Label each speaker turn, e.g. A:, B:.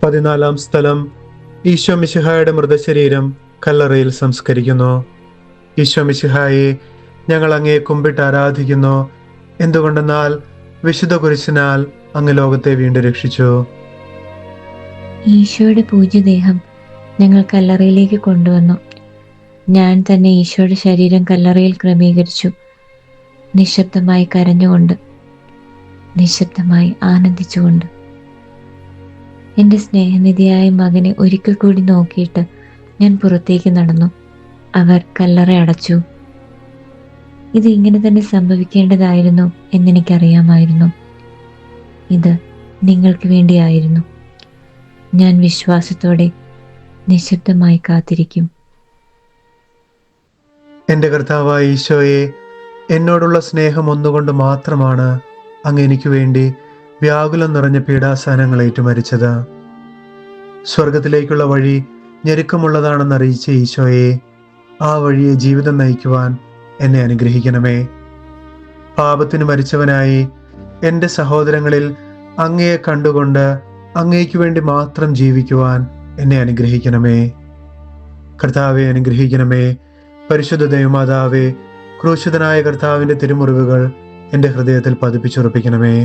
A: 14 സ്ഥലം. ഈശോ മിശിഹായുടെ മൃതശരീരം കല്ലറയിൽ സംസ്കരിക്കുന്നു. ഈശോ മിശിഹായെ, ഞങ്ങൾ അങ്ങയെ കുമ്പിട്ട് ആരാധിക്കുന്നു. എന്തുകൊണ്ടെന്നാൽ വിശുദ്ധ കുരിശിനാൽ അങ്ങ് ലോകത്തെ വീണ്ടും രക്ഷിച്ചു.
B: ഈശോയുടെ പൂജ്യദേഹം ഞങ്ങൾ കല്ലറയിലേക്ക് കൊണ്ടുവന്നു. ഞാൻ തന്നെ ഈശോയുടെ ശരീരം കല്ലറയിൽ ക്രമീകരിച്ചു. നിശബ്ദമായി കരഞ്ഞുകൊണ്ട്, നിശബ്ദമായി ആനന്ദിച്ചുകൊണ്ട്. എൻ്റെ സ്നേഹനിധിയായ മകനെ ഒരിക്കൽ കൂടി നോക്കിയിട്ട് ഞാൻ പുറത്തേക്ക് നടന്നു. അവർ കല്ലറ അടച്ചു. ഇത് ഇങ്ങനെ തന്നെ സംഭവിക്കേണ്ടതായിരുന്നു എന്നെനിക്കറിയാമായിരുന്നു. ഇത് നിങ്ങൾക്ക് വേണ്ടിയായിരുന്നു. ഞാൻ വിശ്വാസത്തോടെ നിശബ്ദമായി കാത്തിരിക്കും.
A: എൻ്റെ കർത്താവായ ഈശോയെ, എന്നോടുള്ള സ്നേഹം ഒന്നുകൊണ്ട് മാത്രമാണ് അങ്ങ് എനിക്ക് വേണ്ടി വ്യാകുലം നിറഞ്ഞ പീഡാസഹനങ്ങൾ ഏറ്റുമരിച്ചത്. സ്വർഗത്തിലേക്കുള്ള വഴി ഞെരുക്കമുള്ളതാണെന്ന് അറിയിച്ച ഈശോയെ, ആ വഴിയെ ജീവിതം നയിക്കുവാൻ എന്നെ അനുഗ്രഹിക്കണമേ. പാപത്തിന് മരിച്ചവനായി എൻ്റെ സഹോദരങ്ങളിൽ അങ്ങയെ കണ്ടുകൊണ്ട് അങ്ങയ്ക്ക് വേണ്ടി മാത്രം ജീവിക്കുവാൻ എന്നെ അനുഗ്രഹിക്കണമേ. കർത്താവെ അനുഗ്രഹിക്കണമേ. പരിശുദ്ധ ദൈവമാതാവേ, ക്രൂശിതനായ കർത്താവിൻ്റെ തിരുമുറിവുകൾ എൻ്റെ ഹൃദയത്തിൽ പതിപ്പിച്ചുറപ്പിക്കണമേ.